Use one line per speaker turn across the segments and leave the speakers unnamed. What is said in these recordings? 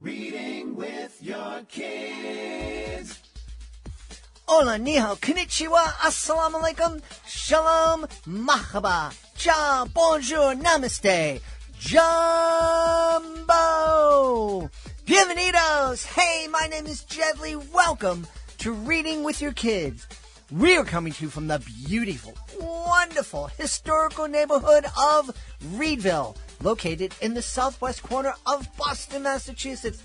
Reading with your kids.
Hola, ni hao, konnichiwa, assalamu alaikum, shalom, mahaba, cha, bonjour, namaste, jumbo, bienvenidos. Hey, my name is Jedley. Welcome to Reading with Your Kids. We are coming to you from the beautiful, wonderful, historical neighborhood of Reedville, located in the southwest corner of Boston, Massachusetts.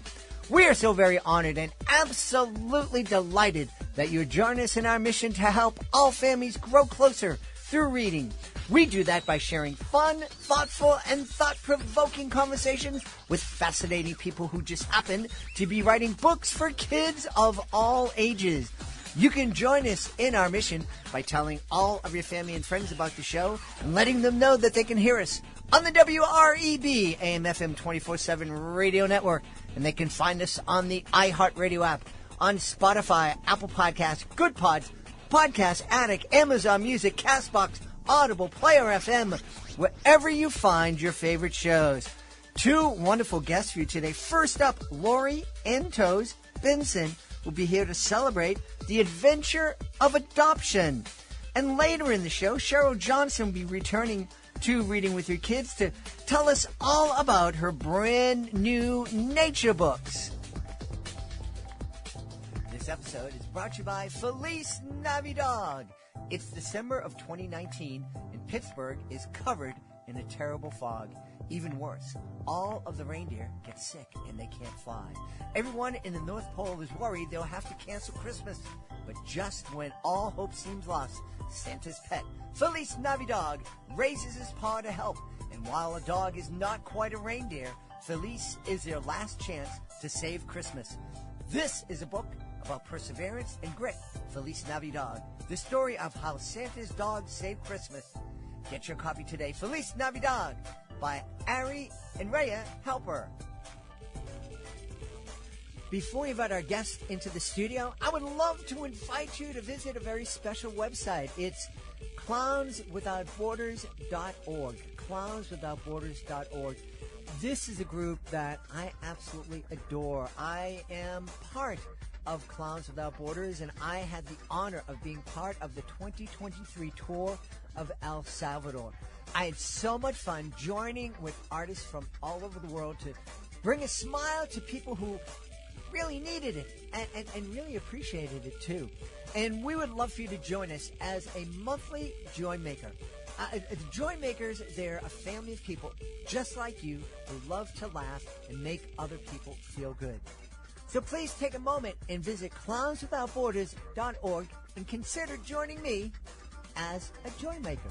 We are so very honored and absolutely delighted that you join us in our mission to help all families grow closer through reading. We do that by sharing fun, thoughtful, and thought-provoking conversations with fascinating people who just happen to be writing books for kids of all ages. You can join us in our mission by telling all of your family and friends about the show and letting them know that they can hear us on the WREB AM/FM 24/7 radio network. And they can find us on the iHeartRadio app, on Spotify, Apple Podcasts, Good Pods, Podcast Addict, Amazon Music, CastBox, Audible, Player FM, wherever you find your favorite shows. Two wonderful guests for you today. First up, Lorri Antosz Benson will be here to celebrate the adventure of adoption. And later in the show, Cheryl Johnson will be returning to Reading with Your Kids to tell us all about her brand new nature books. This episode is brought to you by Feliz Navidad. It's December of 2019, and Pittsburgh is covered in a terrible fog. Even worse, all of the reindeer get sick and they can't fly. Everyone in the North Pole is worried they'll have to cancel Christmas. But just when all hope seems lost, Santa's pet, Feliz Navidad, raises his paw to help. And while a dog is not quite a reindeer, Feliz is their last chance to save Christmas. This is a book about perseverance and grit, Feliz Navidad, the story of how Santa's dog saved Christmas. Get your copy today, Feliz Navidad, by Ari and Rhea Helper. Before we invite our guests into the studio, I would love to invite you to visit a very special website. It's clownswithoutborders.org. Clownswithoutborders.org. This is a group that I absolutely adore. I am part of Clowns Without Borders, and I had the honor of being part of the 2023 tour of El Salvador. I had so much fun joining with artists from all over the world to bring a smile to people who really needed it and really appreciated it too. And we would love for you to join us as a monthly Joy Maker. The Joy Makers, they're a family of people just like you who love to laugh and make other people feel good. So please take a moment and visit clownswithoutborders.org and consider joining me as a Joy Maker.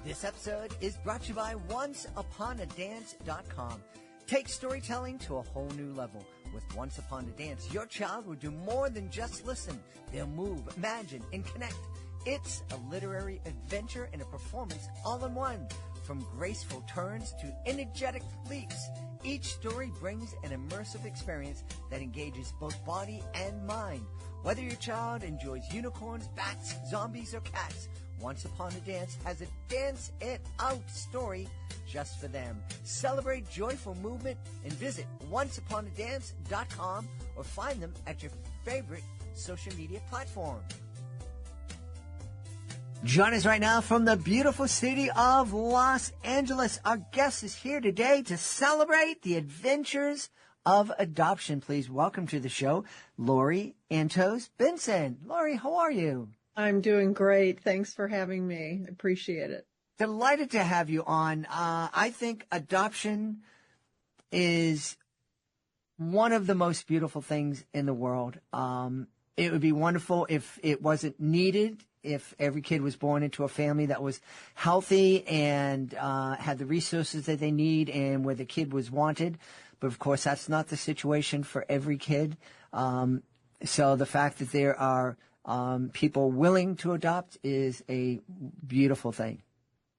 This episode is brought to you by OnceUponADance.com. Take storytelling to a whole new level. With Once Upon a Dance, your child will do more than just listen. They'll move, imagine, and connect. It's a literary adventure and a performance all in one. From graceful turns to energetic leaps, each story brings an immersive experience that engages both body and mind. Whether your child enjoys unicorns, bats, zombies, or cats, Once Upon a Dance has a Dance It Out story just for them. Celebrate joyful movement and visit onceuponadance.com or find them at your favorite social media platform. Join us right now from the beautiful city of Los Angeles. Our guest is here today to celebrate the adventures of adoption. Please welcome to the show, Lorri Antosz Benson. Lorri, how are you?
I'm doing great. Thanks for having me. I appreciate it.
Delighted to have you on. I think adoption is one of the most beautiful things in the world. It would be wonderful if it wasn't needed, if every kid was born into a family that was healthy and had the resources that they need and where the kid was wanted. But, of course, that's not the situation for every kid. So the fact that there are people willing to adopt is a beautiful thing.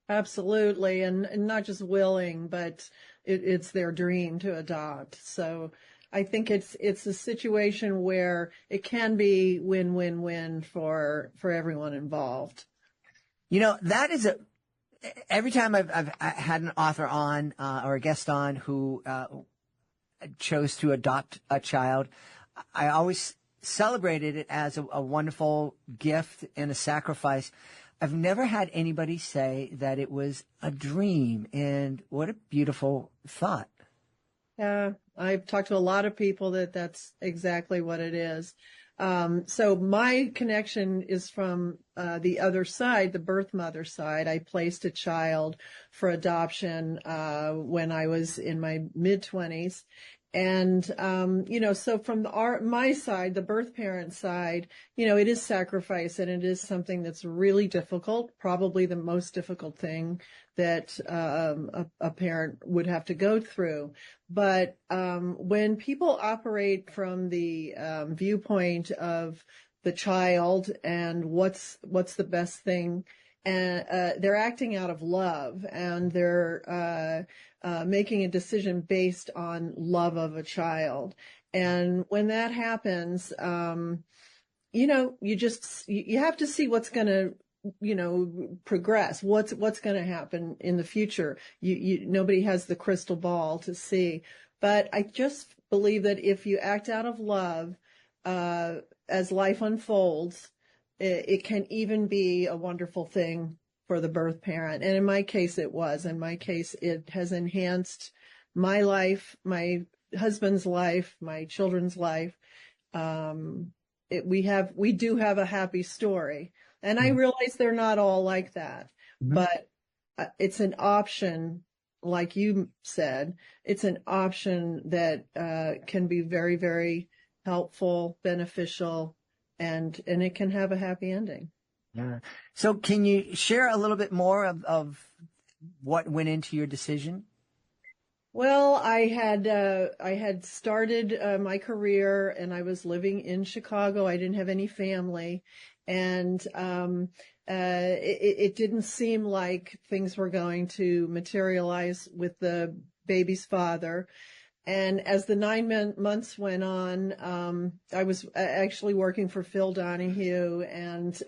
Absolutely. And not just willing, but it's their dream to adopt. So I think it's a situation where it can be win-win-win for everyone involved.
You know, that is every time I've had an author on or a guest on who chose to adopt a child, I always celebrated it as a wonderful gift and a sacrifice. I've never had anybody say that it was a dream, and what a beautiful thought.
Yeah, I've talked to a lot of people that's exactly what it is. So my connection is from the other side, the birth mother side. I placed a child for adoption when I was in my mid-20s. And, so from my side, the birth parent side, it is sacrifice, and it is something that's really difficult, probably the most difficult thing that a parent would have to go through. But when people operate from the viewpoint of the child and what's the best thing, and they're acting out of love, and they're making a decision based on love of a child. And when that happens, you have to see what's going to, progress, what's going to happen in the future. Nobody has the crystal ball to see, but I just believe that if you act out of love, as life unfolds, it can even be a wonderful thing for the birth parent. And in my case, it was. In my case, it has enhanced my life, my husband's life, my children's life. We do have a happy story. And I realize they're not all like that, but it's an option, like you said, it's an option that can be very, very helpful, beneficial, and it can have a happy ending.
Yeah. So can you share a little bit more of what went into your decision?
Well, I had started my career, and I was living in Chicago. I didn't have any family, and it didn't seem like things were going to materialize with the baby's father. And as the 9 months went on, I was actually working for Phil Donahue, and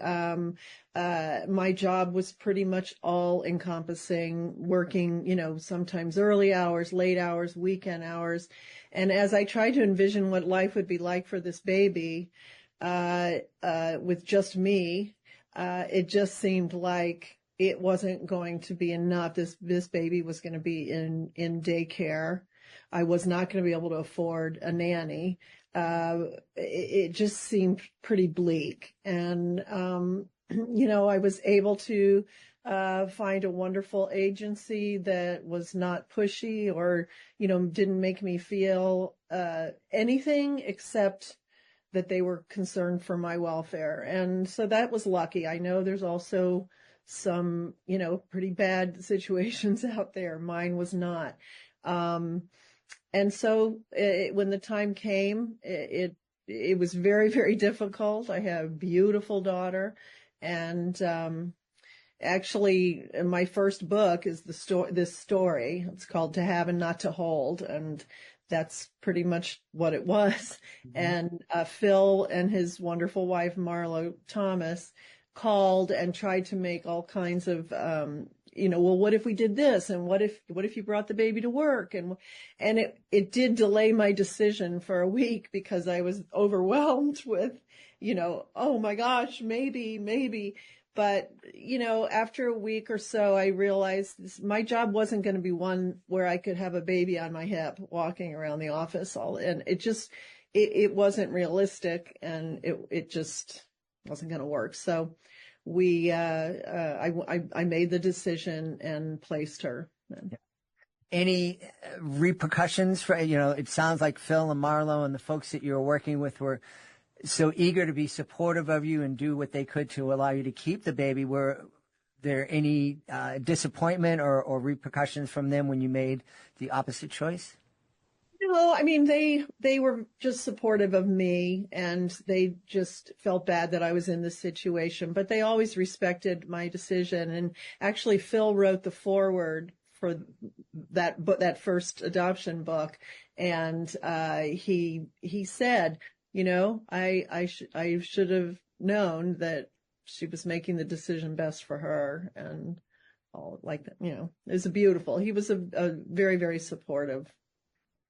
my job was pretty much all encompassing, working, sometimes early hours, late hours, weekend hours. And as I tried to envision what life would be like for this baby, with just me, it just seemed like it wasn't going to be enough. This baby was going to be in daycare. I was not going to be able to afford a nanny. It just seemed pretty bleak. And, I was able to find a wonderful agency that was not pushy or, didn't make me feel anything except that they were concerned for my welfare. And so that was lucky. I know there's also some, pretty bad situations out there. Mine was not. And so when the time came, it was very, very difficult. I have a beautiful daughter, and actually my first book is this story. It's called To Have and Not to Hold, and that's pretty much what it was. And Phil and his wonderful wife, Marlo Thomas, called and tried to make all kinds of well, what if we did this? And what if you brought the baby to work? And it did delay my decision for a week because I was overwhelmed with, oh my gosh, maybe. But, after a week or so, I realized my job wasn't going to be one where I could have a baby on my hip walking around the office and it wasn't realistic, and it just wasn't going to work. So I made the decision and placed her.
Any repercussions for, it sounds like Phil and Marlo and the folks that you were working with were so eager to be supportive of you and do what they could to allow you to keep the baby. Were there any disappointment or repercussions from them when you made the opposite choice?
No, I mean, they were just supportive of me, and they just felt bad that I was in this situation, but they always respected my decision. And actually, Phil wrote the foreword for that first adoption book. And he said, I should have known that she was making the decision best for her, and all like that. It was beautiful. He was a very, very supportive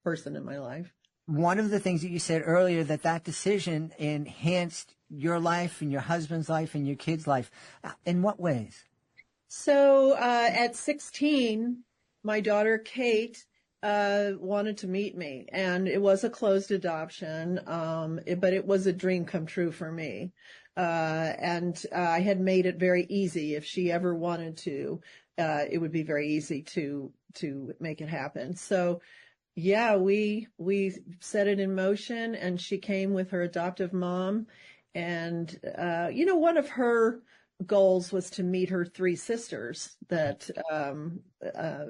person in my life.
One of the things that you said earlier, that decision enhanced your life and your husband's life and your kids' life. In what ways?
So at 16, my daughter Kate wanted to meet me, and it was a closed adoption, but it was a dream come true for me. And I had made it very easy. If she ever wanted to, it would be very easy to make it happen. So yeah, we set it in motion, and she came with her adoptive mom. And, one of her goals was to meet her three sisters that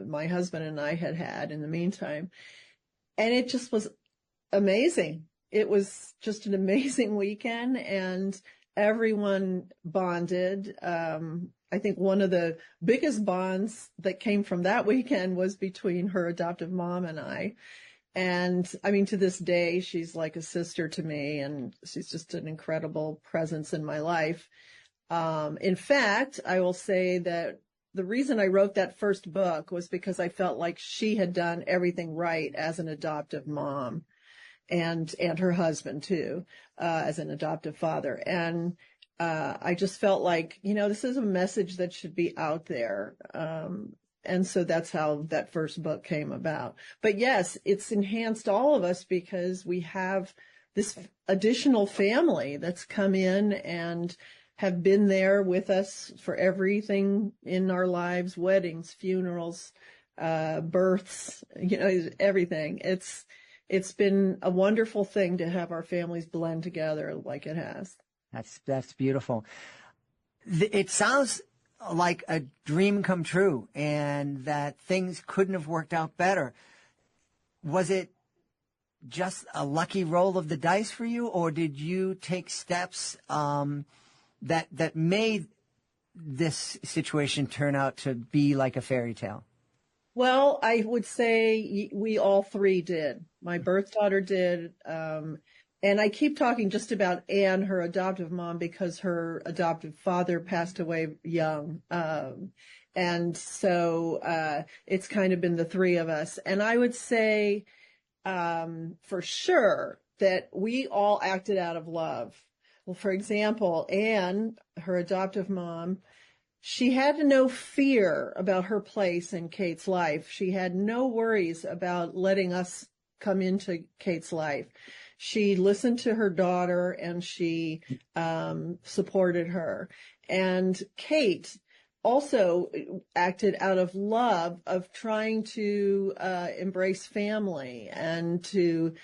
my husband and I had in the meantime. And it just was amazing. It was just an amazing weekend, and everyone bonded. I think one of the biggest bonds that came from that weekend was between her adoptive mom and I. And I mean, to this day, she's like a sister to me, and she's just an incredible presence in my life. In fact, I will say that the reason I wrote that first book was because I felt like she had done everything right as an adoptive mom, and her husband too, as an adoptive father. And I just felt like, this is a message that should be out there. And so that's how that first book came about. But yes, it's enhanced all of us because we have this additional family that's come in and have been there with us for everything in our lives, weddings, funerals, births, everything. It's been a wonderful thing to have our families blend together like it has.
That's beautiful. It sounds like a dream come true, and that things couldn't have worked out better. Was it just a lucky roll of the dice for you, or did you take steps that made this situation turn out to be like a fairy tale?
Well, I would say we all three did. My birth daughter did. And I keep talking just about Anne, her adoptive mom, because her adoptive father passed away young. And so it's kind of been the three of us. And I would say for sure that we all acted out of love. Well, for example, Anne, her adoptive mom, she had no fear about her place in Kate's life. She had no worries about letting us come into Kate's life. She listened to her daughter, and she supported her. And Kate also acted out of love of trying to embrace family and to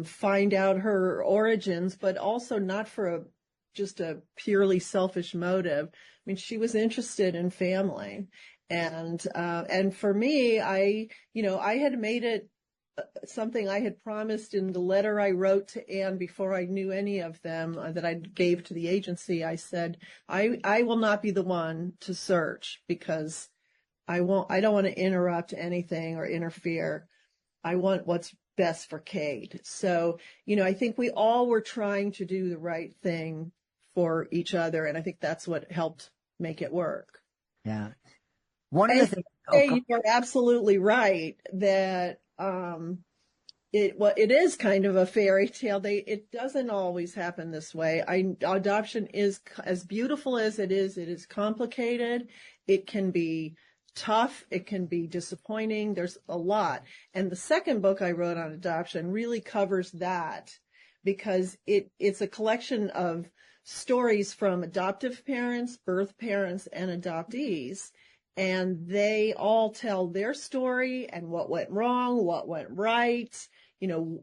find out her origins, but also not for just a purely selfish motive. I mean, she was interested in family. And for me, I had made it something I had promised in the letter I wrote to Anne before I knew any of them that I gave to the agency. I said, I will not be the one to search because I don't want to interrupt anything or interfere. I want what's best for Kate. So, I think we all were trying to do the right thing for each other. And I think that's what helped make it work.
Yeah. One of the things.
You're absolutely right that it is kind of a fairy tale. It doesn't always happen this way. Adoption is as beautiful as it is complicated. It can be tough. It can be disappointing. There's a lot. And the second book I wrote on adoption really covers that because it's a collection of stories from adoptive parents, birth parents, and adoptees. And they all tell their story and what went wrong, what went right,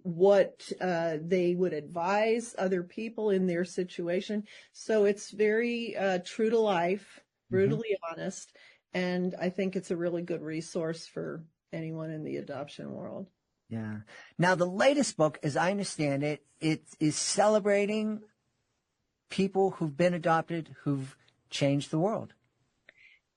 what they would advise other people in their situation. So it's very true to life, brutally honest. And I think it's a really good resource for anyone in the adoption world.
Yeah. Now, the latest book, as I understand it, it is celebrating people who've been adopted, who've changed the world.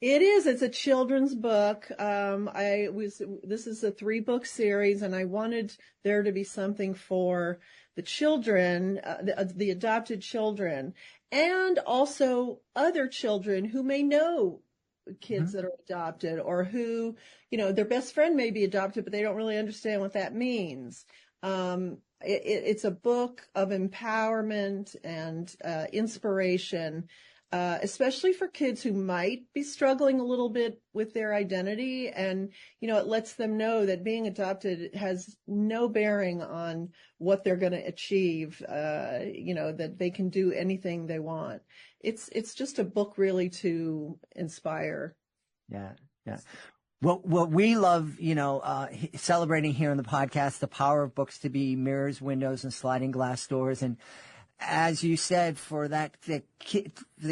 It is. It's a children's book. This is a 3-book series, and I wanted there to be something for the children, the adopted children, and also other children who may know kids that are adopted, or who, their best friend may be adopted, but they don't really understand what that means. It's a book of empowerment and inspiration, especially for kids who might be struggling a little bit with their identity. And, it lets them know that being adopted has no bearing on what they're going to achieve, that they can do anything they want. It's just a book really to inspire.
Yeah. Yeah. What we love, celebrating here on the podcast, the power of books to be mirrors, windows, and sliding glass doors. And as you said, for the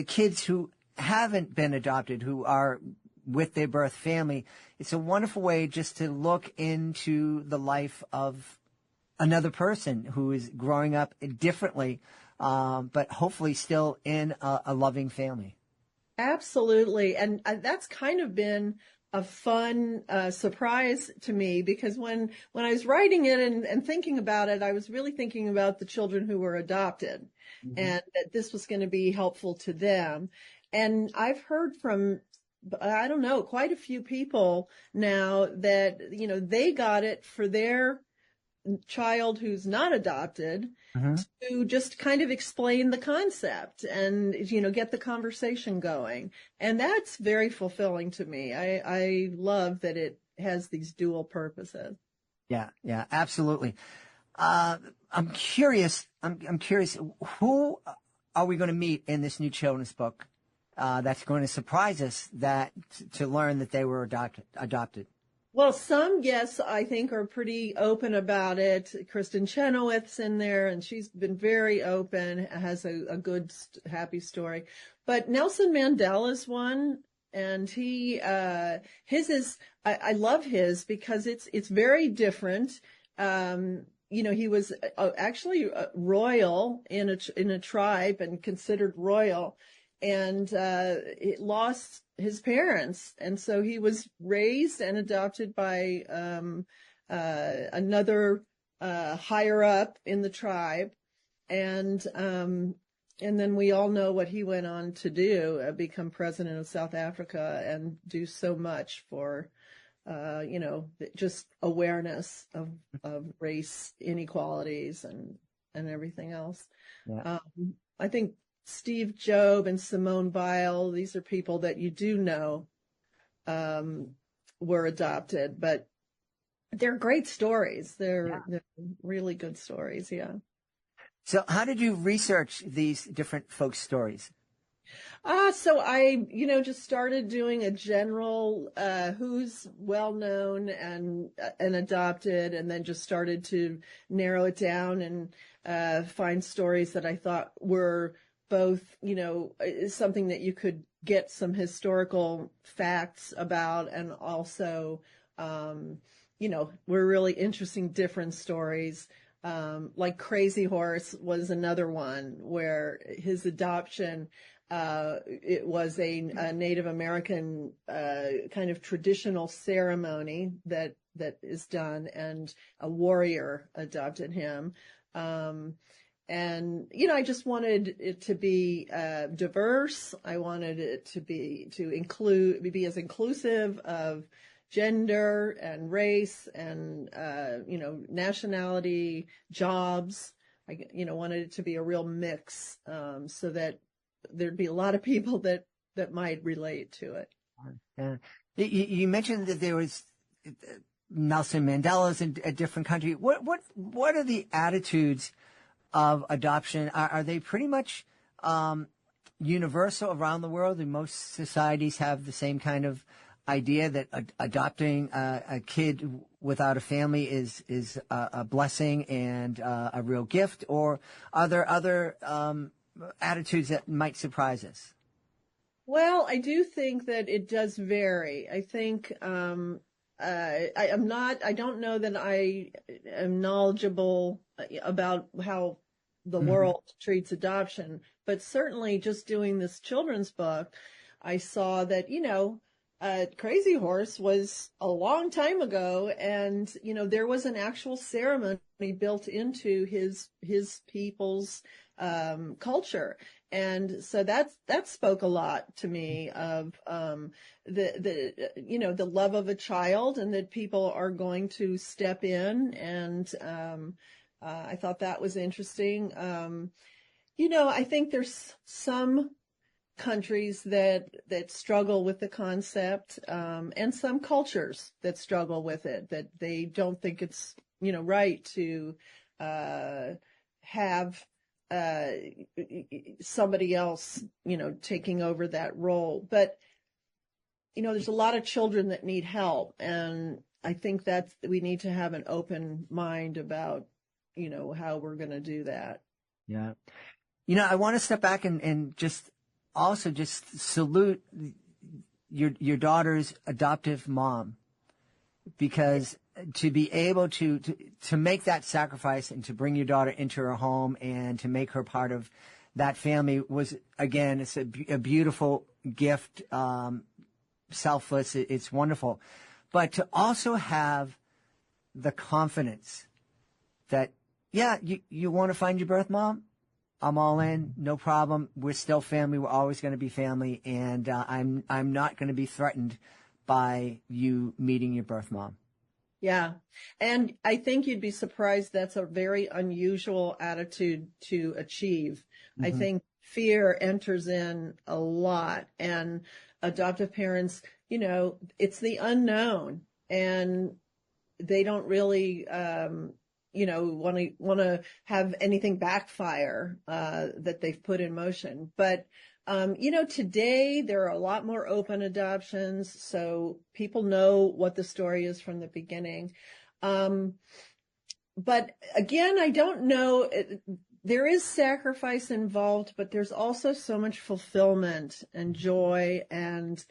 kids who haven't been adopted, who are with their birth family, it's a wonderful way just to look into the life of another person who is growing up differently, but hopefully still in a loving family.
Absolutely. And that's kind of been a fun surprise to me, because when I was writing it and thinking about it, I was really thinking about the children who were adopted, and that this was going to be helpful to them. And I've heard from, I don't know, quite a few people now that, they got it for their child who's not adopted to just kind of explain the concept and, get the conversation going. And that's very fulfilling to me. I love that it has these dual purposes.
Yeah, absolutely. I'm curious, who are we going to meet in this new children's book that's going to surprise us to learn that they were adopted?
Well, some guests, I think, are pretty open about it. Kristen Chenoweth's in there, and she's been very open, has a good, happy story. But Nelson Mandela's one, and his is, I love his because it's very different. He was actually royal in a tribe and considered royal, and it lost his parents, and so he was raised and adopted by another higher up in the tribe, and then we all know what he went on to do: become president of South Africa and do so much for just awareness of race inequalities and everything else.
Yeah.
I think Steve Jobs and Simone Weil, these are people that you do know were adopted, but they're great stories. They're really good stories, yeah.
So how did you research these different folks' stories?
So I, just started doing a general who's well-known and adopted, and then just started to narrow it down and find stories that I thought were both, something that you could get some historical facts about, and also, were really interesting, different stories. Like Crazy Horse was another one where his adoption, it was a Native American kind of traditional ceremony that is done, and a warrior adopted him. And, I just wanted it to be diverse. I wanted it to be as inclusive of gender and race and, nationality, jobs. I, wanted it to be a real mix, so that there'd be a lot of people that might relate to it.
Yeah. You mentioned that there was Nelson Mandela's in a different country. What are the attitudes of adoption? Are they pretty much universal around the world? Do most societies have the same kind of idea that adopting a kid without a family is a blessing and a real gift? Or are there other attitudes that might surprise us?
Well, I do think that it does vary. I think I don't know that I am knowledgeable about how the world treats adoption, but certainly just doing this children's book, I saw that, Crazy Horse was a long time ago, and there was an actual ceremony built into his people's culture, and so that spoke a lot to me of the love of a child, and that people are going to step in, and I thought that was interesting. I think there's some countries that struggle with the concept, and some cultures that struggle with it, that they don't think it's right to have somebody else taking over that role. But there's a lot of children that need help, and I think that we need to have an open mind about how we're going to do that.
Yeah. I want to step back and just also just salute your daughter's adoptive mom, because to be able to make that sacrifice and to bring your daughter into her home and to make her part of that family was, again, it's a beautiful gift, selfless. It's wonderful. But to also have the confidence that, yeah, you want to find your birth mom? I'm all in, no problem. We're still family. We're always going to be family, and I'm not going to be threatened by you meeting your birth mom.
Yeah, and I think you'd be surprised. That's a very unusual attitude to achieve. Mm-hmm. I think fear enters in a lot, and adoptive parents, it's the unknown, and they don't really want to have anything backfire that they've put in motion. But today there are a lot more open adoptions, so people know what the story is from the beginning. But again, I don't know. There is sacrifice involved, but there's also so much fulfillment and joy, and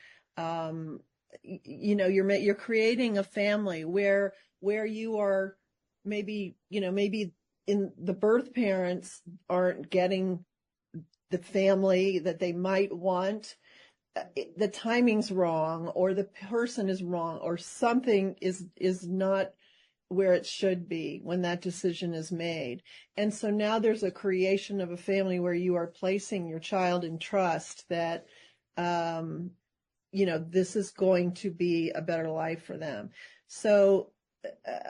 you're creating a family where you are. Maybe in the birth parents aren't getting the family that they might want. The timing's wrong, or the person is wrong, or something is not where it should be when that decision is made. And so now there's a creation of a family where you are placing your child in trust that, this is going to be a better life for them. So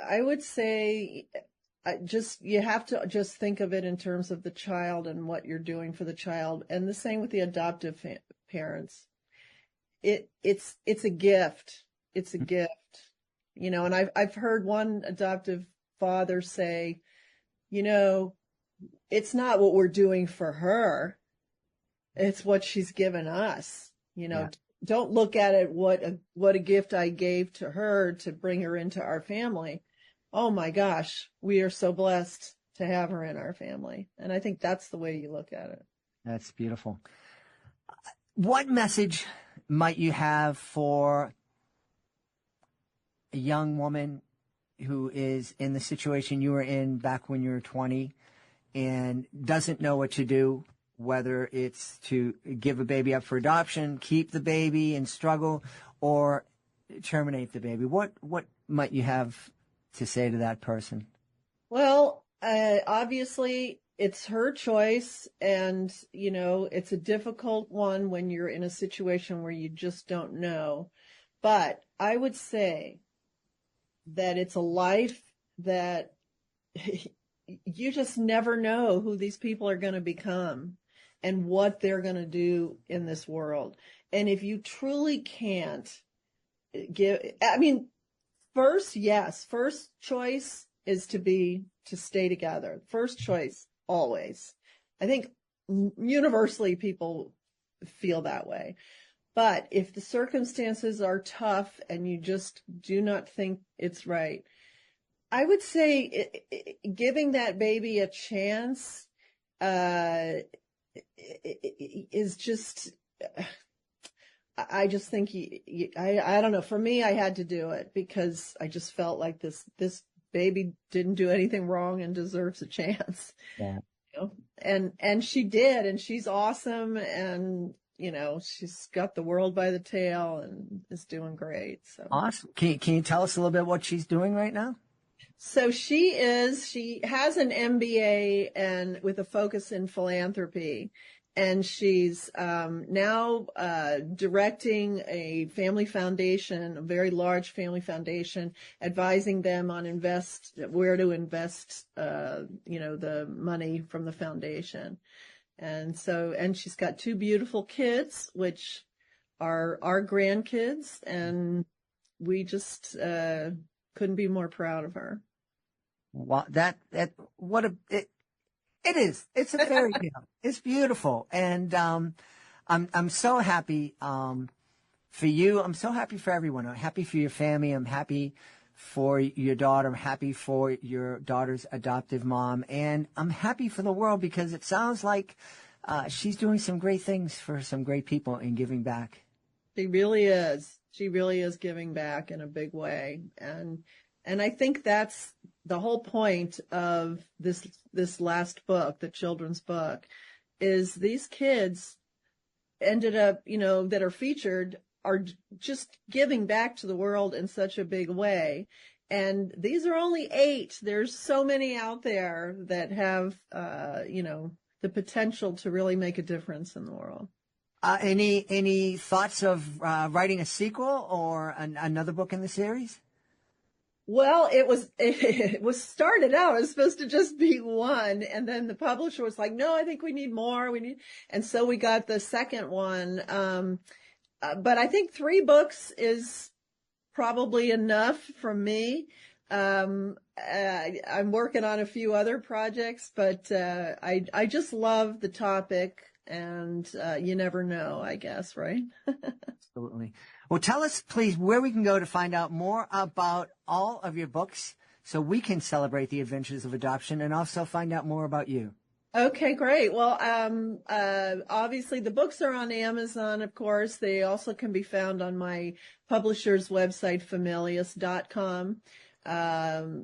I would say you have to just think of it in terms of the child and what you're doing for the child. And the same with the adoptive parents. It's a gift. It's a gift, and I've heard one adoptive father say, it's not what we're doing for her. It's what she's given us, Yeah. Don't look at it, what a gift I gave to her to bring her into our family. Oh my gosh, we are so blessed to have her in our family. And I think that's the way you look at it.
That's beautiful. What message might you have for a young woman who is in the situation you were in back when you were 20 and doesn't know what to do? Whether it's to give a baby up for adoption, keep the baby and struggle, or terminate the baby. What might you have to say to that person?
Well, obviously it's her choice, and, it's a difficult one when you're in a situation where you just don't know. But I would say that it's a life that you just never know who these people are going to become and what they're going to do in this world. And if you truly can't first choice is to stay together. First choice, always. I think universally people feel that way. But if the circumstances are tough and you just do not think it's right, I would say giving that baby a chance is just, I just think I don't know. For me, I had to do it because I just felt like this baby didn't do anything wrong and deserves a chance.
Yeah.
And she did, and she's awesome. And, she's got the world by the tail and is doing great. So
Awesome. Can you tell us a little bit what she's doing right now?
So she has an MBA and with a focus in philanthropy, and she's now directing a family foundation, a very large family foundation, advising them on where to invest, the money from the foundation. And she's got two beautiful kids, which are our grandkids, and we just couldn't be more proud of her.
Wow, it is. It's a fairy tale. It's beautiful. And, I'm so happy, for you. I'm so happy for everyone. I'm happy for your family. I'm happy for your daughter. I'm happy for your daughter's adoptive mom. And I'm happy for the world because it sounds like, she's doing some great things for some great people and giving back.
She really is. She really is giving back in a big way. And I think that's the whole point of this last book, the children's book, is these kids ended up, that are featured are just giving back to the world in such a big way. And these are only 8. There's so many out there that have, the potential to really make a difference in the world.
Any thoughts of writing a sequel or another book in the series?
Well, it was started out, it was supposed to just be one. And then the publisher was like, no, I think we need more. And so we got the second one. But I think 3 books is probably enough from me. I'm working on a few other projects, but, I just love the topic, and, you never know, I guess, right?
Absolutely. Well, tell us, please, where we can go to find out more about all of your books so we can celebrate the adventures of adoption and also find out more about you.
Okay, great. Well, obviously the books are on Amazon, of course. They also can be found on my publisher's website, familius.com,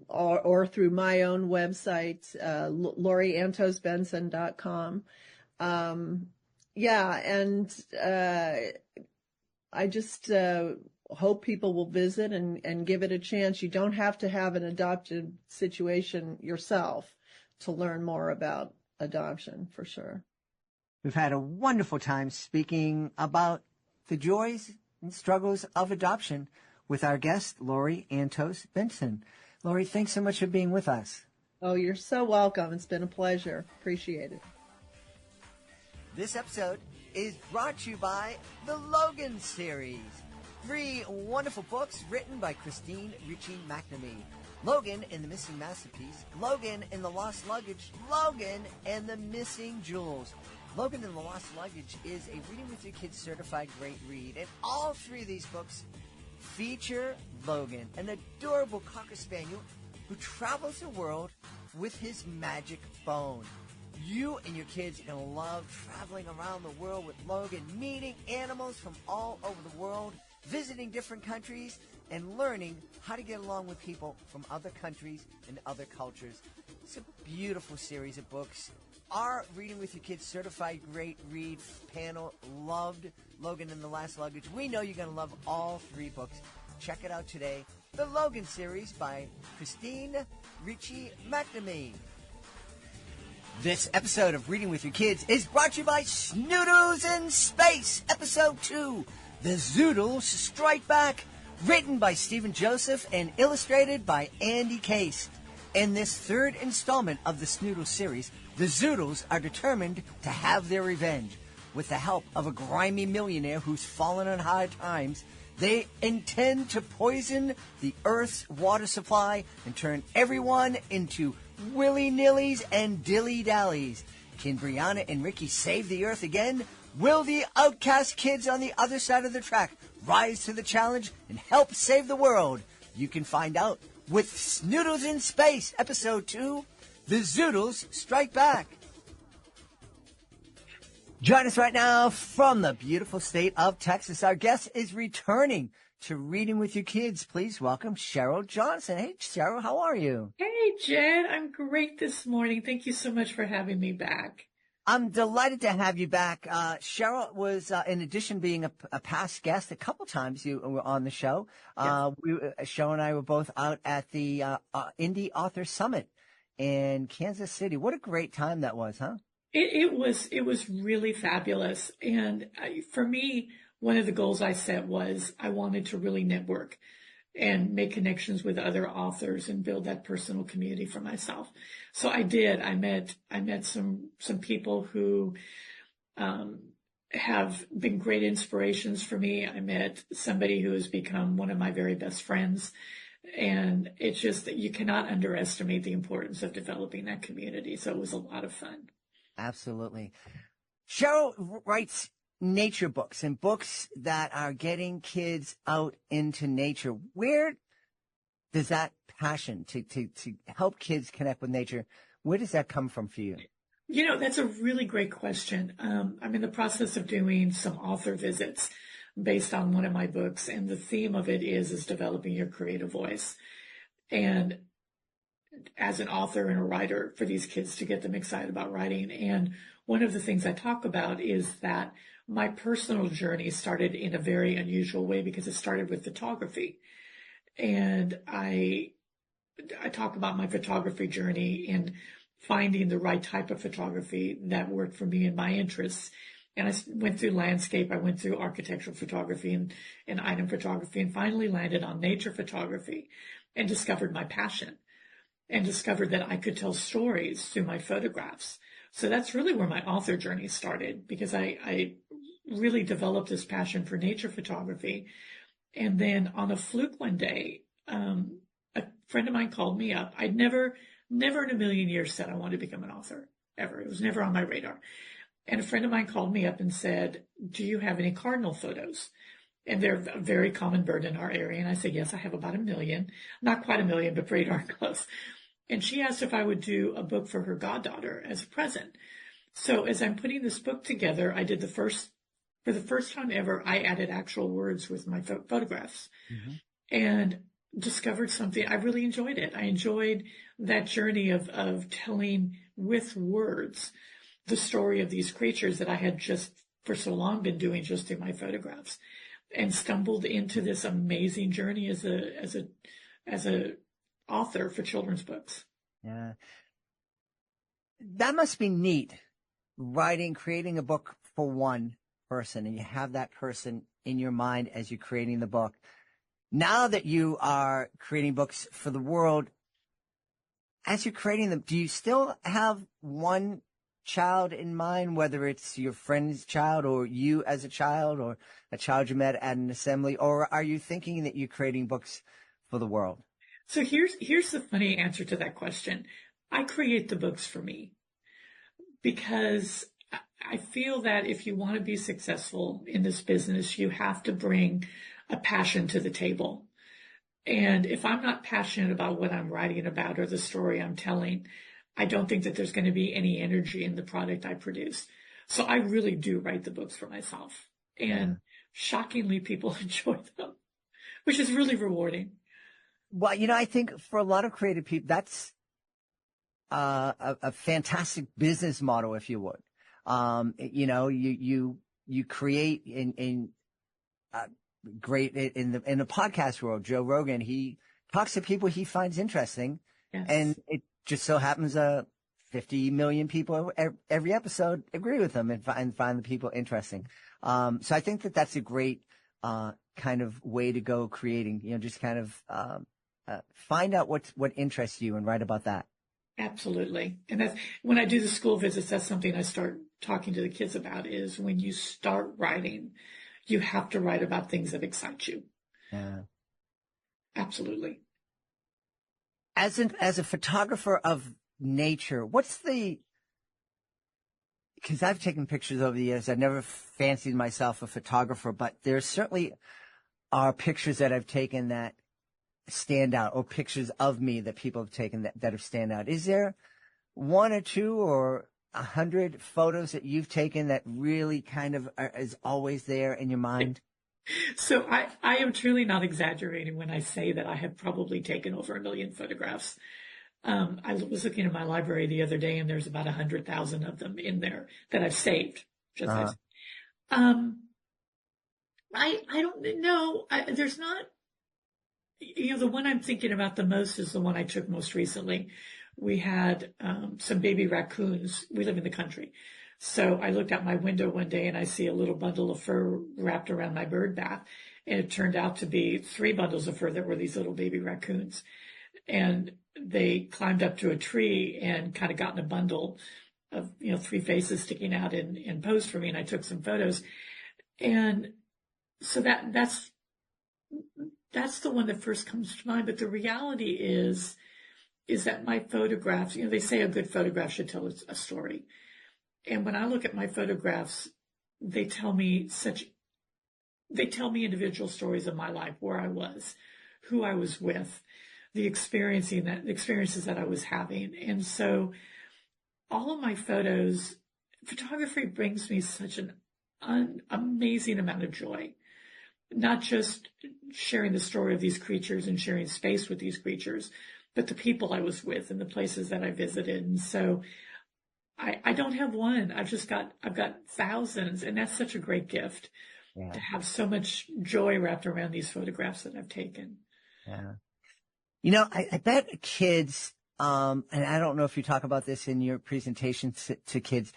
or through my own website, LorriAntoszBenson.com. I just hope people will visit and give it a chance. You don't have to have an adopted situation yourself to learn more about adoption, for sure.
We've had a wonderful time speaking about the joys and struggles of adoption with our guest, Lorri Antosz Benson. Lorri, thanks so much for being with us.
Oh, you're so welcome. It's been a pleasure. Appreciate it.
This episode is brought to you by the Logan series. 3 wonderful books written by Christine Ritchie McNamee. Logan and the Missing Masterpiece, Logan and the Lost Luggage, Logan and the Missing Jewels. Logan and the Lost Luggage is a Reading with Your Kids certified great read, and all 3 of these books feature Logan, an adorable Cocker Spaniel who travels the world with his magic bone. You and your kids are going to love traveling around the world with Logan, meeting animals from all over the world, visiting different countries, and learning how to get along with people from other countries and other cultures. It's a beautiful series of books. Our Reading with Your Kids certified great read panel loved Logan and the Last Luggage. We know you're going to love all 3 books. Check it out today. The Logan series by Christine Ritchie McNamee. This episode of Reading with Your Kids is brought to you by Snoodles in Space, Episode 2, The Zoodles Strike Back, written by Stephen Joseph and illustrated by Andy Case. In this 3rd installment of the Snoodles series, the Zoodles are determined to have their revenge. With the help of a grimy millionaire who's fallen on hard times, they intend to poison the Earth's water supply and turn everyone into willy-nillys and dilly-dallies. Can Brianna and Ricky save the Earth again? Will the outcast kids on the other side of the track rise to the challenge and help save the world? You can find out with Snoodles in Space, Episode 2, The Zoodles Strike Back. Join us right now from the beautiful state of Texas. Our guest is returning to Reading with Your Kids. Please welcome Cheryl Johnson. Hey, Cheryl, how are you?
Hey, Jed. I'm great this morning. Thank you so much for having me back.
I'm delighted to have you back. Cheryl was, in addition to being a past guest, a couple times you were on the show.
Yes.
Cheryl and I were both out at the Indie Author Summit in Kansas City. What a great time that was, huh?
It was really fabulous. And for me, one of the goals I set was I wanted to really network and make connections with other authors and build that personal community for myself. So I did. I met some people who have been great inspirations for me. I met somebody who has become one of my very best friends. And it's just that you cannot underestimate the importance of developing that community. So it was a lot of fun.
Absolutely. Cheryl writes nature books and books that are getting kids out into nature. Where does that passion to help kids connect with nature, where does that come from for you?
You know, that's a really great question. I'm in the process of doing some author visits based on one of my books, and the theme of it is developing your creative voice. And as an author and a writer for these kids to get them excited about writing. And one of the things I talk about is that my personal journey started in a very unusual way because it started with photography. And I talk about my photography journey and finding the right type of photography that worked for me and my interests. And I went through landscape, I went through architectural photography and item photography, and finally landed on nature photography and discovered my passion and discovered that I could tell stories through my photographs. So that's really where my author journey started, because I really developed this passion for nature photography. And then on a fluke one day, a friend of mine called me up. I'd never in a million years said I wanted to become an author, ever. It was never on my radar. And a friend of mine called me up and said, "Do you have any cardinal photos?" And they're a very common bird in our area. And I said, "Yes, I have about 1 million. Not quite 1 million, but pretty darn close." And she asked if I would do a book for her goddaughter as a present. So as I'm putting this book together, for the first time ever, I added actual words with my photographs and discovered something. I really enjoyed it. I enjoyed that journey of telling with words the story of these creatures that I had just for so long been doing just through my photographs, and stumbled into this amazing journey as a author for children's books.
Yeah. That must be neat, creating a book for one person, and you have that person in your mind as you're creating the book. Now that you are creating books for the world, as you're creating them, do you still have one child in mind, whether it's your friend's child or you as a child or a child you met at an assembly, or are you thinking that you're creating books for the world?
So here's the funny answer to that question. I create the books for me because I feel that if you want to be successful in this business, you have to bring a passion to the table. And if I'm not passionate about what I'm writing about or the story I'm telling, I don't think that there's going to be any energy in the product I produce. So I really do write the books for myself. And shockingly, people enjoy them, which is really rewarding.
Well, I think for a lot of creative people, that's a fantastic business model, if you would. You create in the podcast world. Joe Rogan, he talks to people he finds interesting, and it just so happens 50 million people every episode agree with him and find the people interesting. So I think that that's a great kind of way to go creating. Just kind of find out what interests you and write about that.
Absolutely. And that's when I do the school visits, that's something I start talking to the kids about, is when you start writing, you have to write about things that excite you.
Yeah.
Absolutely.
As a photographer of nature, because I've taken pictures over the years, I've never fancied myself a photographer, but there certainly are pictures that I've taken that stand out, or pictures of me that people have taken that have stand out. Is there one or two or 100 photos that you've taken that really kind of is always there in your mind?
So I am truly not exaggerating when I say that I have probably taken over 1 million photographs. I was looking at my library the other day, and there's about 100,000 of them in there that I've saved. Um, I don't know. There's not, the one I'm thinking about the most is the one I took most recently. We had some baby raccoons. We live in the country. So I looked out my window one day and I see a little bundle of fur wrapped around my bird bath. And it turned out to be 3 bundles of fur that were these little baby raccoons. And they climbed up to a tree and kind of got in a bundle of, 3 faces sticking out in posed for me. And I took some photos. And so that's the one that first comes to mind. But the reality is that my photographs, they say a good photograph should tell a story. And when I look at my photographs, they tell me individual stories of my life, where I was, who I was with, the experiences that I was having. And so all of my photography brings me such an amazing amount of joy. Not just sharing the story of these creatures and sharing space with these creatures, but the people I was with and the places that I visited. And so I don't have one. I've got thousands, and that's such a great gift to have so much joy wrapped around these photographs that I've taken.
Yeah. I bet kids, and I don't know if you talk about this in your presentations to kids,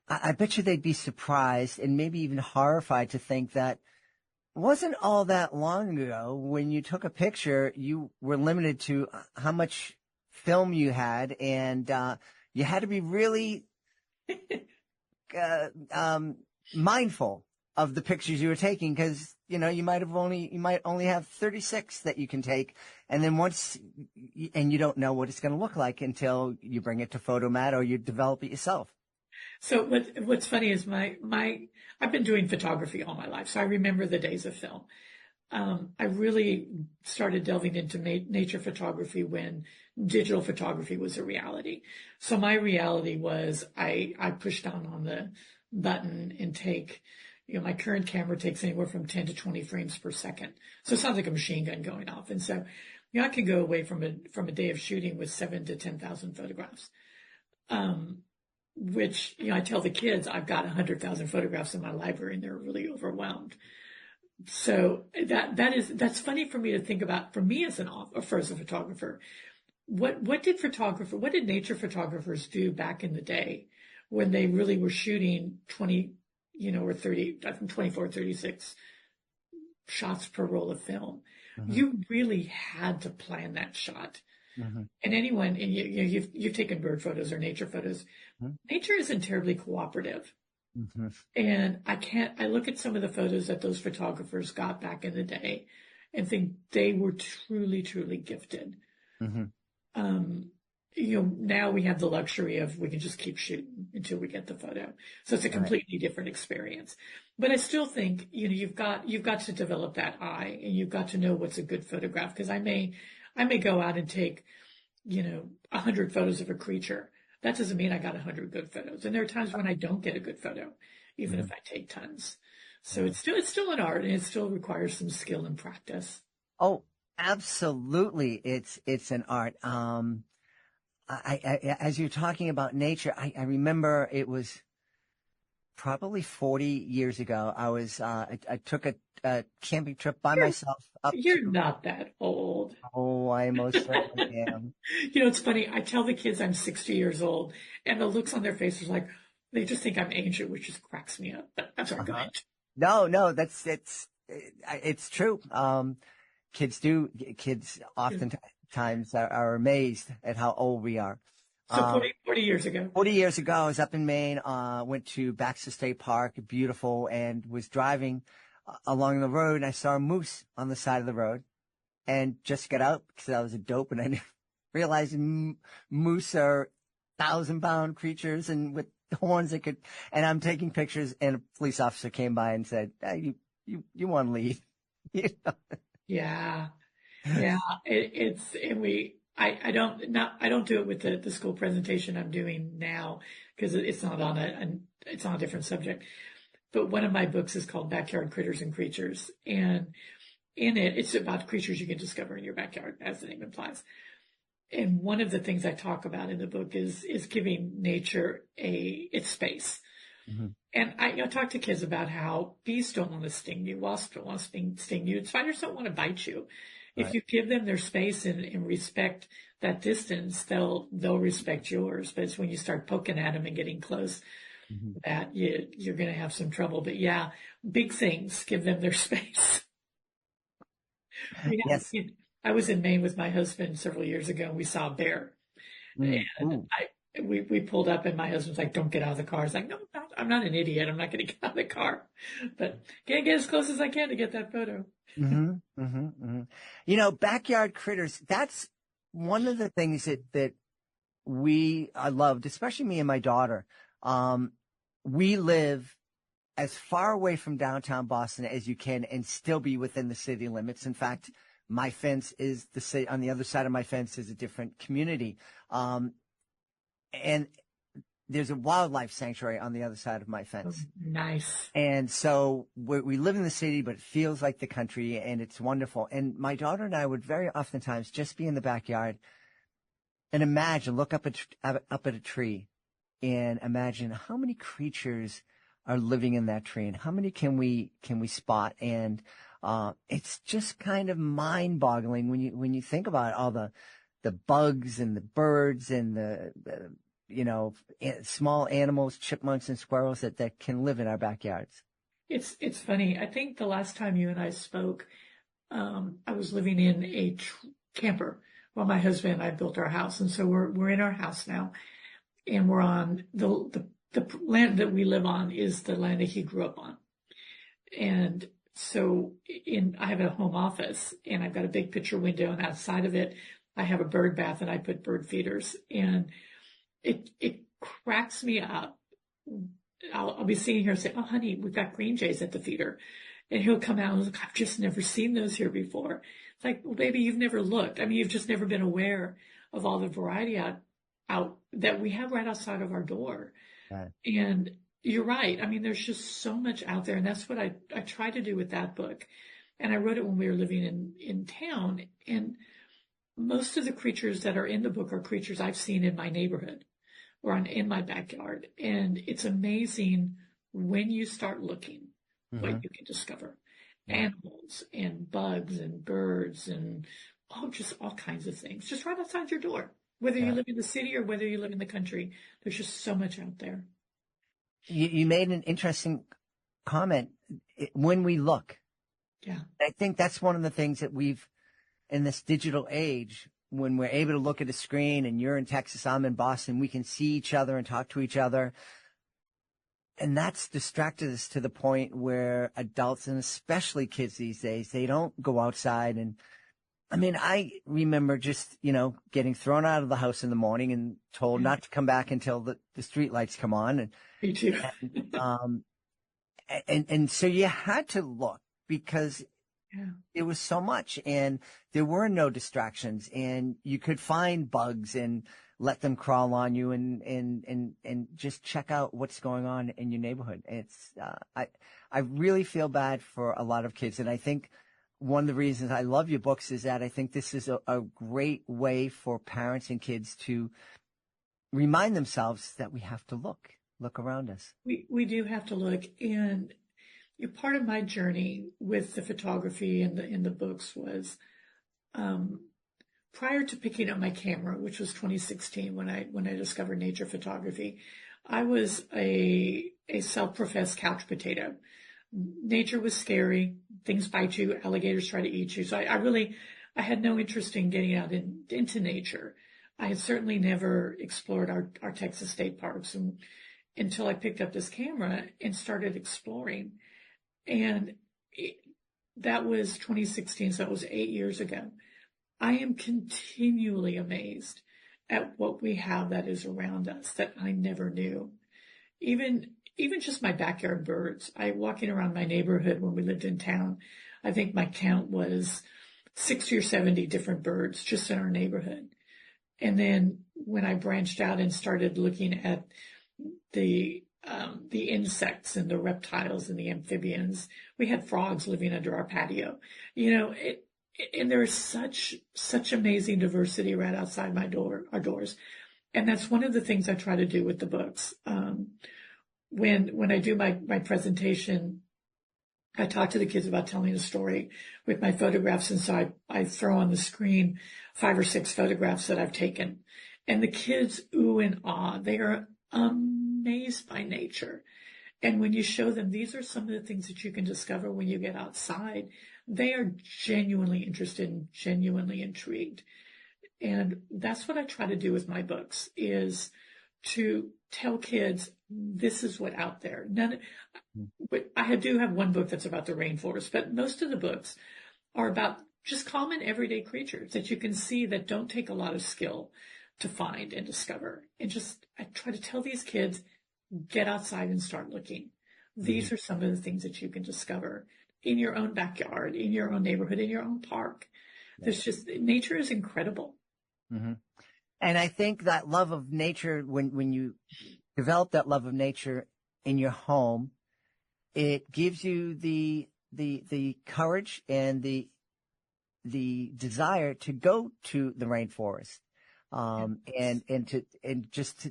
I bet you they'd be surprised and maybe even horrified to think that it wasn't all that long ago when you took a picture, you were limited to how much film you had, and you had to be really mindful of the pictures you were taking, because you might only have 36 that you can take, and then and you don't know what it's going to look like until you bring it to Photomat or you develop it yourself.
So what's funny is I've been doing photography all my life, so I remember the days of film. I really started delving into nature photography when digital photography was a reality. So my reality was I pushed down on the button and take, my current camera takes anywhere from 10 to 20 frames per second. So it sounds like a machine gun going off. And so, I can go away from a day of shooting with 7,000 to 10,000 photographs. Which, I tell the kids I've got 100,000 photographs in my library, and they're really overwhelmed. So that's funny for me to think about. For me as a photographer, what did nature photographers do back in the day when they really were shooting 20, or 30, I think 24, 36 shots per roll of film? Mm-hmm. You really had to plan that shot. Mm-hmm. And you've taken bird photos or nature photos. Mm-hmm. Nature isn't terribly cooperative. Mm-hmm. And I look at some of the photos that those photographers got back in the day and think they were truly, truly gifted. Mm-hmm. Now we have the luxury of, we can just keep shooting until we get the photo. So it's a completely different experience. But I still think, you've got to develop that eye, and you've got to know what's a good photograph. Because I may go out and take, 100 photos of a creature. That doesn't mean I got 100 good photos. And there are times when I don't get a good photo, even if I take tons. So it's still an art, and it still requires some skill and practice.
Oh, absolutely. It's an art. I as you're talking about nature, I remember it was probably 40 years ago. I took a camping trip by myself.
You're not that old.
Oh, I most certainly am.
It's funny. I tell the kids I'm 60 years old, and the looks on their faces like they just think I'm ancient, which just cracks me up. But I'm sorry, go ahead.
No, it's true. Kids oftentimes are amazed at how old we are.
So 40 years ago.
40 years ago, I was up in Maine, went to Baxter State Park, beautiful, and was driving along the road, and I saw a moose on the side of the road, and just got out because I was a dope, and I didn't realize moose are 1,000-pound creatures, and with horns and I'm taking pictures, and a police officer came by and said, hey, you want to leave?
Yeah. I don't do it with the school presentation I'm doing now, because it's not on it's on a different subject. But one of my books is called Backyard Critters and Creatures. And in it, it's about creatures you can discover in your backyard, as the name implies. And one of the things I talk about in the book is giving nature its space.
Mm-hmm.
And I talk to kids about how bees don't want to sting you, wasps don't want to sting you, spiders don't want to bite you.
Right.
If you give them their space and respect that distance, they'll respect yours. But it's when you start poking at them and getting close
Mm-hmm.
that you're going to have some trouble. But yeah, big things, give them their space.
Yes.
I was in Maine with my husband several years ago, and we saw a bear. And we pulled up, and my husband's like, "Don't get out of the car." I was like, "No, I'm not an idiot. I'm not going to get out of the car, but can't get as close as I can to get that photo."
Mm-hmm. Mm-hmm. Mm-hmm. Backyard critters. That's one of the things that I loved, especially me and my daughter. We live as far away from downtown Boston as you can and still be within the city limits. In fact, my fence is on the other side of my fence is a different community. And there's a wildlife sanctuary on the other side of my fence.
Oh, nice.
And so we live in the city, but it feels like the country, and it's wonderful. And my daughter and I would very oftentimes just be in the backyard and look up at a tree and imagine how many creatures are living in that tree and how many can we spot. And it's just kind of mind-boggling when you think about all the bugs and the birds and the small animals, chipmunks and squirrels that can live in our backyards.
It's funny. I think the last time you and I spoke, I was living in a camper while my husband and I built our house, and so we're in our house now, and we're on the land that we live on is the land that he grew up on, and so I have a home office, and I've got a big picture window, and outside of it, I have a bird bath, and I put bird feeders, and it cracks me up. I'll be sitting here and say, "Oh, honey, we've got green jays at the feeder." And he'll come out and like, "I've just never seen those here before." It's like, well, baby, you've never looked. I mean, you've just never been aware of all the variety out that we have right outside of our door.
Right.
And you're right. I mean, there's just so much out there. And that's what I try to do with that book. And I wrote it when we were living in town. And most of the creatures that are in the book are creatures I've seen in my neighborhood or in my backyard. And it's amazing when you start looking what you can discover. Animals and bugs and birds and just all kinds of things. Just right outside your door. Whether you live in the city or whether you live in the country, there's just so much out there.
You made an interesting comment, when we look.
Yeah.
I think that's one of the things that in this digital age, when we're able to look at a screen and you're in Texas, I'm in Boston, we can see each other and talk to each other. And that's distracted us to the point where adults, and especially kids these days, they don't go outside. And I mean, I remember just, getting thrown out of the house in the morning and told not to come back until the street lights come on. And,
Me too.
and so you had to look because it was so much, and there were no distractions, and you could find bugs and let them crawl on you and just check out what's going on in your neighborhood. It's, I really feel bad for a lot of kids. And I think one of the reasons I love your books is that I think this is a great way for parents and kids to remind themselves that we have to look around us.
We do have to look. And part of my journey with the photography and in the books was, prior to picking up my camera, which was 2016 when I discovered nature photography, I was a self-professed couch potato. Nature was scary. Things bite you. Alligators try to eat you. So I had no interest in getting out into nature. I had certainly never explored our Texas state parks until I picked up this camera and started exploring. And that was 2016. So it was 8 years ago. I am continually amazed at what we have that is around us that I never knew. Even just my backyard birds. Walking around my neighborhood when we lived in town, I think my count was 60 or 70 different birds just in our neighborhood. And then when I branched out and started looking at the insects and the reptiles and the amphibians, we had frogs living under our patio. and there is such amazing diversity right outside our doors. And that's one of the things I try to do with the books. When I do my presentation, I talk to the kids about telling a story with my photographs. And so I throw on the screen 5 or 6 photographs that I've taken, and the kids ooh and ah. They are amazed by nature. And when you show them, these are some of the things that you can discover when you get outside, they are genuinely interested and genuinely intrigued. And that's what I try to do with my books, is to tell kids, this is what out there. But I do have one book that's about the rainforest, but most of the books are about just common everyday creatures that you can see that don't take a lot of skill to find and discover. And I try to tell these kids, get outside and start looking. These are some of the things that you can discover in your own backyard, in your own neighborhood, in your own park. Nature is incredible.
Mm-hmm. And I think that love of nature, when you develop that love of nature in your home, it gives you the courage and the desire to go to the rainforest, and just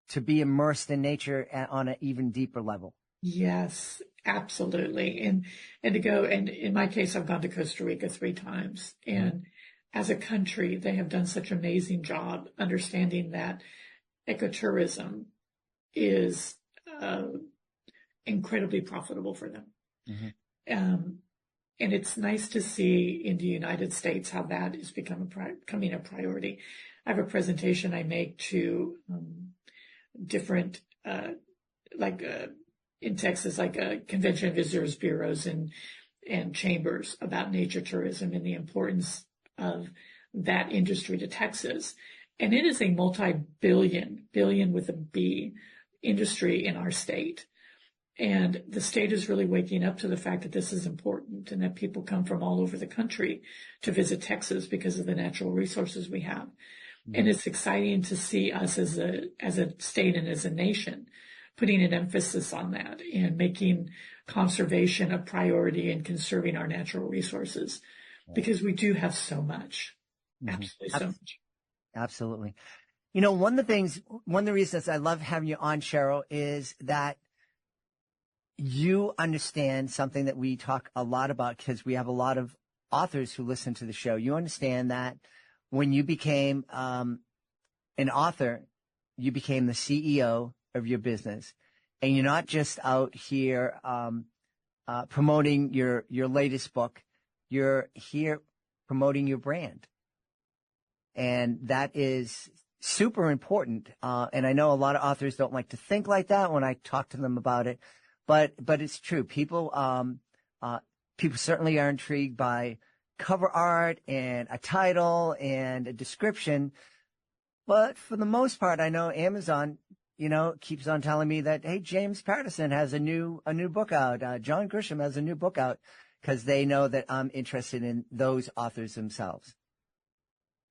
to be immersed in nature on an even deeper level.
Yes, absolutely. And to go, and in my case, I've gone to Costa Rica 3 times. And as a country, they have done such an amazing job understanding that ecotourism is incredibly profitable for them. And it's nice to see in the United States how that is becoming a priority. I have a presentation I make to different, in Texas, convention and visitors bureaus and chambers about nature tourism and the importance of that industry to Texas. And it is a billion with a B, industry in our state. And the state is really waking up to the fact that this is important and that people come from all over the country to visit Texas because of the natural resources we have. And it's exciting to see us as a state and as a nation putting an emphasis on that and making conservation a priority and conserving our natural resources, because we do have so much. Absolutely so much.
Absolutely. You know, one of the reasons I love having you on, Cheryl, is that you understand something that we talk a lot about, because we have a lot of authors who listen to the show. You understand that when you became an author, you became the CEO of your business, and you're not just out here promoting your latest book. You're here promoting your brand, and that is super important. And I know a lot of authors don't like to think like that when I talk to them about it, but it's true. People certainly are intrigued by cover art and a title and a description. But for the most part, I know Amazon, keeps on telling me that, hey, James Patterson has a new book out. John Grisham has a new book out, because they know that I'm interested in those authors themselves.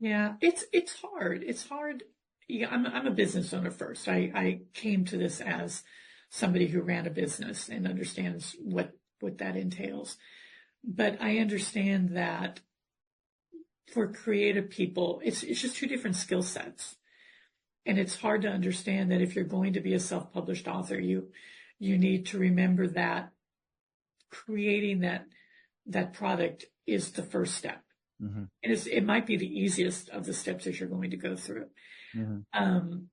Yeah, it's hard. It's hard. Yeah, I'm a business owner first. I came to this as somebody who ran a business and understands what that entails. But I understand that for creative people, it's just 2 different skill sets. And it's hard to understand that if you're going to be a self-published author, you need to remember that creating that product is the first step. And it might be the easiest of the steps that you're going to go through. And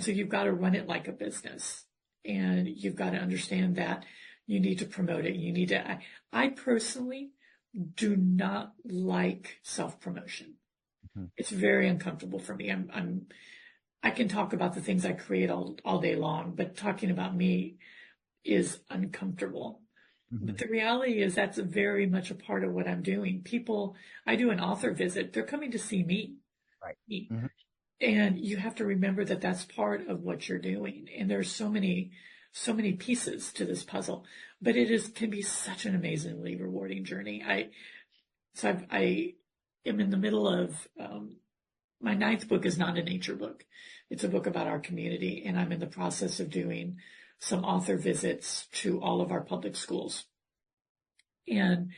so you've got to run it like a business, and you've got to understand that you need to promote it. I personally do not like self-promotion. It's very uncomfortable for me. I can talk about the things I create all day long, but talking about me is uncomfortable. But the reality is that's very much a part of what I'm doing. I do an author visit. They're coming to see me. Right. And you have to remember that that's part of what you're doing. And there's so many pieces to this puzzle, but can be such an amazingly rewarding journey. I am in the middle of, my 9th book is not a nature book. It's a book about our community, and I'm in the process of doing some author visits to all of our public schools. And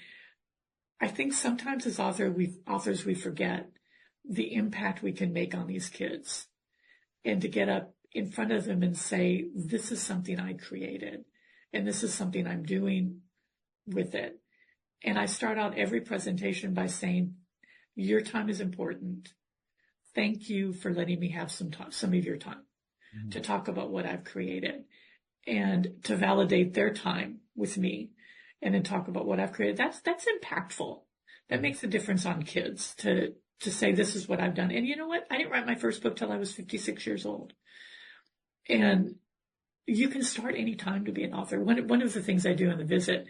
I think sometimes as authors, we forget the impact we can make on these kids, and to get up in front of them and say, this is something I created and this is something I'm doing with it. And I start out every presentation by saying, your time is important. Thank you for letting me have some of your time to talk about what I've created, and to validate their time with me and then talk about what I've created. That's impactful. That makes a difference on kids to say, this is what I've done. And you know what? I didn't write my first book till I was 56 years old. And you can start any time to be an author. One of the things I do in the visit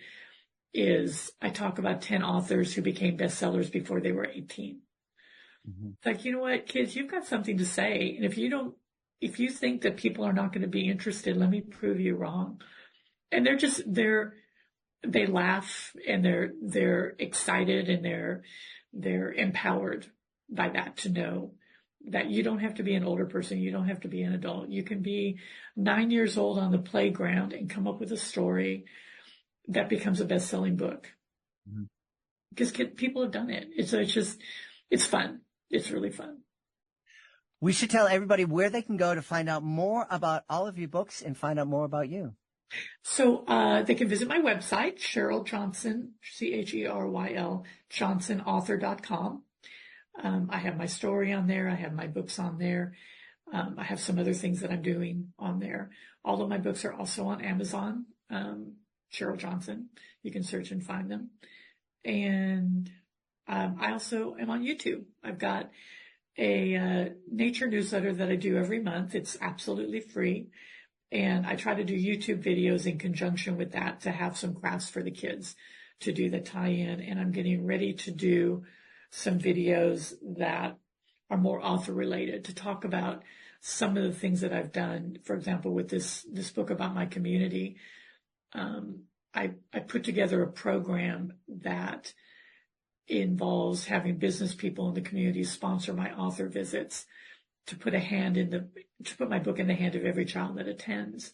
is I talk about 10 authors who became bestsellers before they were 18. It's like, you know what, kids, you've got something to say. And if you think that people are not going to be interested, let me prove you wrong. And they laugh, and they're excited, and they're empowered by that, to know that you don't have to be an older person. You don't have to be an adult. You can be 9 years old on the playground and come up with a story that becomes a best-selling book. Because people have done it. It's fun. It's really fun.
We should tell everybody where they can go to find out more about all of your books and find out more about you.
So they can visit my website, Cheryl Johnson, Cheryl, johnsonauthor.com. I have my story on there. I have my books on there. I have some other things that I'm doing on there. All of my books are also on Amazon, Cheryl Johnson. You can search and find them. And I also am on YouTube. I've got a nature newsletter that I do every month. It's absolutely free. And I try to do YouTube videos in conjunction with that to have some crafts for the kids to do the tie-in. And I'm getting ready to do some videos that are more author related, to talk about some of the things that I've done. For example, with this book about my community, I put together a program that involves having business people in the community sponsor my author visits, to put my book in the hand of every child that attends.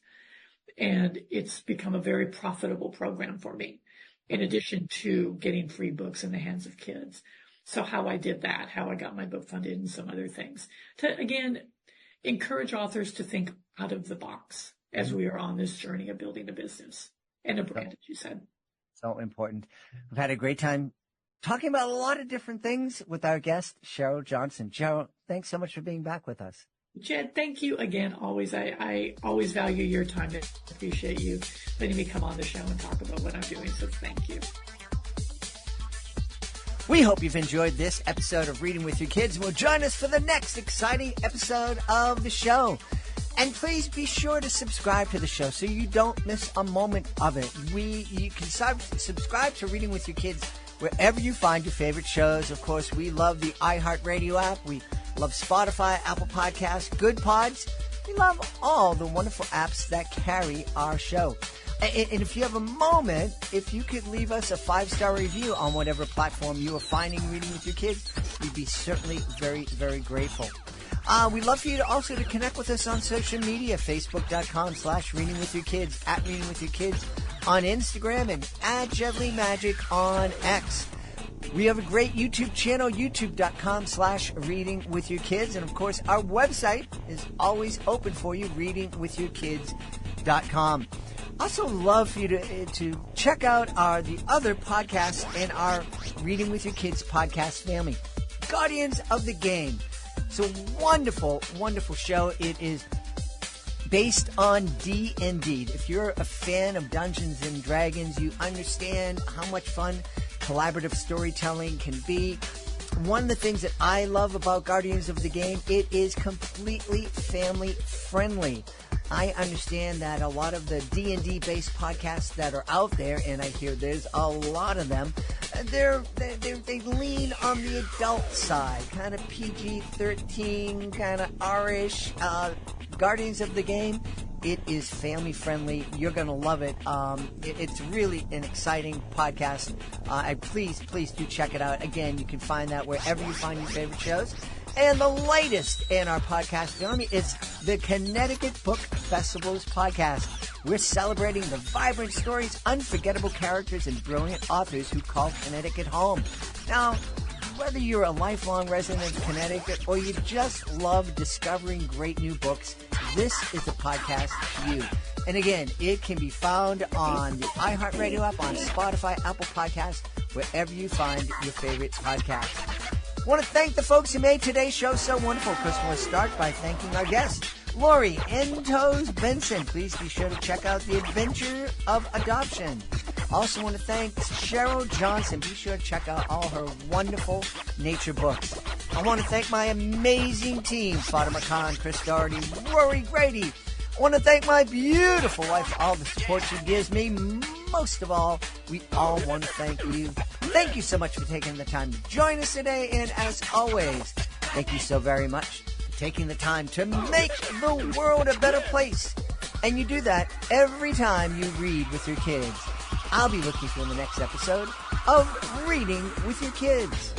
And it's become a very profitable program for me, in addition to getting free books in the hands of kids. So how I did that, how I got my book funded, and some other things, to, again, encourage authors to think out of the box as we are on this journey of building a business and a brand, as you said.
So important. We've had a great time talking about a lot of different things with our guest, Cheryl Johnson. Cheryl, thanks so much for being back with us.
Jed, thank you again. Always, I always value your time and appreciate you letting me come on the show and talk about what I'm doing. So thank you.
We hope you've enjoyed this episode of Reading with Your Kids. Well, join us for the next exciting episode of the show. And please be sure to subscribe to the show so you don't miss a moment of it. You can subscribe to Reading with Your Kids wherever you find your favorite shows. Of course, we love the iHeartRadio app. We love Spotify, Apple Podcasts, Good Pods. We love all the wonderful apps that carry our show. And if you have a moment, if you could leave us a 5-star review on whatever platform you are finding Reading with Your Kids, we'd be certainly very, very grateful. We'd love for you to connect with us on social media, facebook.com/readingwithyourkids, at Reading with Your Kids on Instagram, and at Jedley Magic on X. We have a great YouTube channel, youtube.com/readingwithyourkids. And of course, our website is always open for you, readingwithyourkids.com. Also love for you to check out the other podcasts in our Reading with Your Kids podcast family. Guardians of the Game. It's a wonderful, wonderful show. It is based on D&D. If you're a fan of Dungeons and Dragons, you understand how much fun collaborative storytelling can be. One of the things that I love about Guardians of the Game, it is completely family friendly. I understand that a lot of the D&D based podcasts that are out there, and I hear there's a lot of them, they lean on the adult side, kind of PG-13, kind of R-ish. Guardians of the Game, it is family friendly. You're going to love it. It's really an exciting podcast. Please do check it out. Again, you can find that wherever you find your favorite shows. And the latest in our podcast army is the Connecticut Book Festival's podcast. We're celebrating the vibrant stories, unforgettable characters, and brilliant authors who call Connecticut home. Now, whether you're a lifelong resident of Connecticut or you just love discovering great new books, this is the podcast for you. And again, it can be found on the iHeartRadio app, on Spotify, Apple Podcasts, wherever you find your favorite podcasts. I want to thank the folks who made today's show so wonderful. Chris, we'll start by thanking our guest, Lorri Antosz Benson. Please be sure to check out The Adventure of Adoption. Also want to thank Cheryl Johnson. Be sure to check out all her wonderful nature books. I want to thank my amazing team, Fatima Khan, Chris Doherty, Rory Grady. I want to thank my beautiful wife for all the support she gives me. Most of all, we all want to thank you. Thank you so much for taking the time to join us today. And as always, thank you so very much for taking the time to make the world a better place. And you do that every time you read with your kids. I'll be looking for you in the next episode of Reading with Your Kids.